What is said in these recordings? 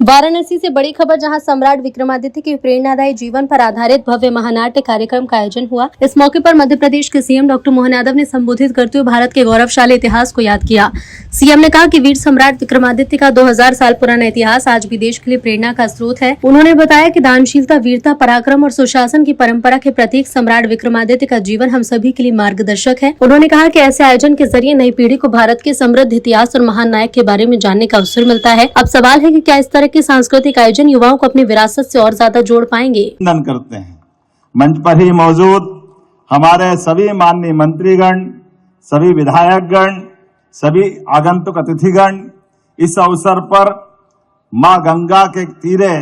वाराणसी से बड़ी खबर, जहां सम्राट विक्रमादित्य के प्रेरणादायी जीवन पर आधारित भव्य महानाट्य कार्यक्रम का आयोजन हुआ। इस मौके पर मध्य प्रदेश के सीएम डॉक्टर मोहन यादव ने संबोधित करते हुए भारत के गौरवशाली इतिहास को याद किया। सीएम ने कहा कि वीर सम्राट विक्रमादित्य का 2000 साल पुराना इतिहास आज भी देश के लिए प्रेरणा का स्रोत है। उन्होंने बताया कि दानशीलता, वीरता, पराक्रम और सुशासन की परंपरा के प्रतीक सम्राट विक्रमादित्य का जीवन हम सभी के लिए मार्गदर्शक है। उन्होंने कहा कि ऐसे आयोजन के जरिए नई पीढ़ी को भारत के समृद्ध इतिहास और महान नायक के बारे में जानने का अवसर मिलता है। अब सवाल है कि क्या इस तरह के सांस्कृतिक आयोजन युवाओं को अपनी विरासत से और ज्यादा जोड़ पाएंगे। करते हैं मंच पर ही मौजूद हमारे सभी माननीय मंत्रीगण, सभी विधायकगण, सभी आगंतुक अतिथिगण, इस अवसर पर मां गंगा के तीरे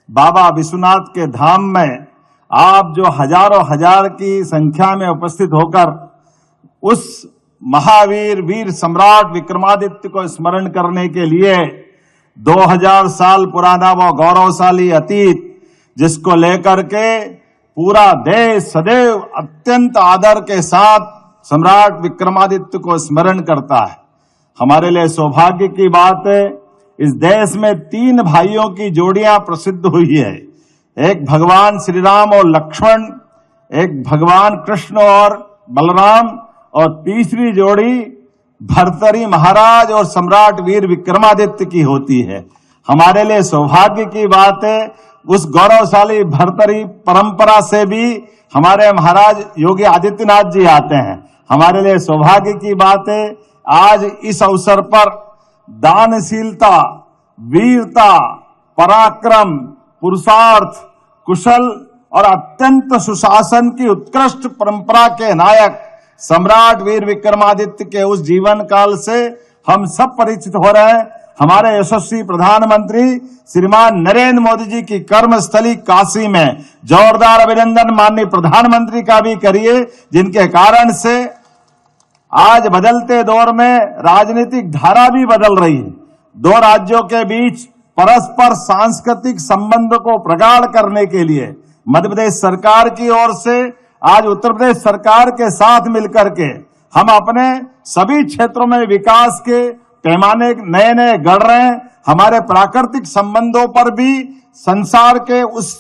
बाबा विश्वनाथ के धाम में आप जो हजारों हजार की संख्या में उपस्थित होकर उस महावीर वीर सम्राट विक्रमादित्य को स्मरण करने के लिए 2000 साल पुराना वो गौरवशाली अतीत, जिसको लेकर के पूरा देश सदैव अत्यंत आदर के साथ सम्राट विक्रमादित्य को स्मरण करता है। हमारे लिए सौभाग्य की बात है, इस देश में 3 भाइयों की जोड़ियां प्रसिद्ध हुई है। एक भगवान श्री राम और लक्ष्मण, एक भगवान कृष्ण और बलराम, और तीसरी जोड़ी भर्तरी महाराज और सम्राट वीर विक्रमादित्य की होती है। हमारे लिए सौभाग्य की बात है, उस गौरवशाली भर्तरी परंपरा से भी हमारे महाराज योगी आदित्यनाथ जी आते हैं। हमारे लिए सौभाग्य की बात है, आज इस अवसर पर दानशीलता, वीरता, पराक्रम, पुरुषार्थ, कुशल और अत्यंत सुशासन की उत्कृष्ट परंपरा के नायक सम्राट वीर विक्रमादित्य के उस जीवन काल से हम सब परिचित हो रहे हैं। हमारे यशस्वी प्रधानमंत्री श्रीमान नरेंद्र मोदी जी की कर्मस्थली काशी में जोरदार अभिनंदन माननीय प्रधानमंत्री का भी करिए, जिनके कारण से आज बदलते दौर में राजनीतिक धारा भी बदल रही है। 2 राज्यों के बीच परस्पर सांस्कृतिक संबंध को प्रगाढ़ करने के लिए मध्य प्रदेश सरकार की ओर से आज उत्तर प्रदेश सरकार के साथ मिलकर के हम अपने सभी क्षेत्रों में विकास के पैमाने नए नए गढ़ रहे हैं। हमारे प्राकृतिक संबंधों पर भी संसार के उस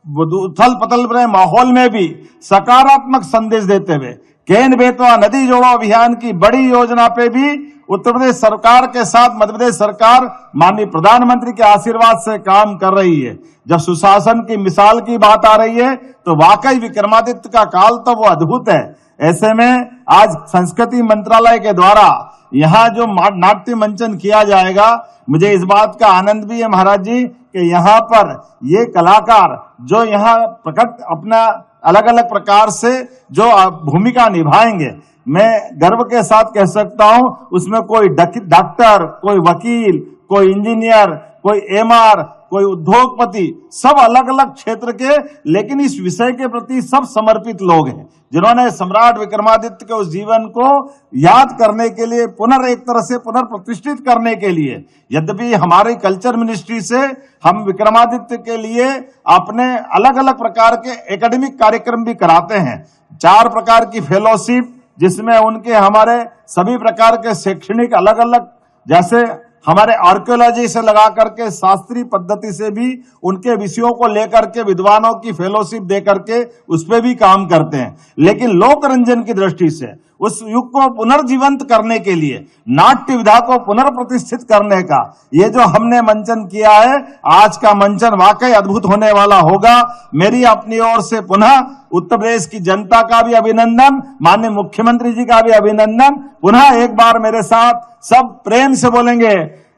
उथल पथल भरे माहौल में भी सकारात्मक संदेश देते हुए केन बेतवा नदी जोड़ो अभियान की बड़ी योजना पे भी उत्तर प्रदेश सरकार के साथ मध्य प्रदेश सरकार माननीय प्रधानमंत्री के आशीर्वाद से काम कर रही है। जब सुशासन की मिसाल की बात आ रही है तो वाकई विक्रमादित्य का काल तो वो अद्भुत है। ऐसे में आज संस्कृति मंत्रालय के द्वारा यहाँ जो नाट्य मंचन किया जाएगा, मुझे इस बात का आनंद भी है महाराज जी कि यहाँ पर ये कलाकार जो यहाँ प्रकट अपना अलग अलग प्रकार से जो भूमिका निभाएंगे, मैं गर्व के साथ कह सकता हूं उसमें कोई डॉक्टर, कोई वकील, कोई इंजीनियर, कोई एमआर, कोई उद्योगपति, सब अलग अलग क्षेत्र के, लेकिन इस विषय के प्रति सब समर्पित लोग हैं, जिन्होंने सम्राट विक्रमादित्य के उस जीवन को याद करने के लिए एक तरह से पुनर्प्रतिष्ठित करने के लिए, यद्यपि हमारी कल्चर मिनिस्ट्री से हम विक्रमादित्य के लिए अपने अलग अलग प्रकार के एकेडमिक कार्यक्रम भी कराते हैं। 4 प्रकार की फेलोशिप, जिसमें उनके हमारे सभी प्रकार के शैक्षणिक अलग अलग, जैसे हमारे आर्कियोलॉजी से लगा करके शास्त्रीय पद्धति से भी उनके विषयों को लेकर के विद्वानों की फेलोशिप दे करके उस पर भी काम करते हैं। लेकिन लोक रंजन की दृष्टि से उस युग को पुनर्जीवंत करने के लिए, नाट्य विधा को पुनर्प्रतिष्ठित करने का ये जो हमने मंचन किया है, आज का मंचन वाकई अद्भुत होने वाला होगा। मेरी अपनी ओर से पुनः उत्तर प्रदेश की जनता का भी अभिनंदन, माननीय मुख्यमंत्री जी का भी अभिनंदन। पुनः एक बार मेरे साथ सब प्रेम से बोलेंगे,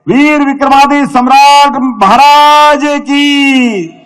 वीर विक्रमादित्य सम्राट महाराज की।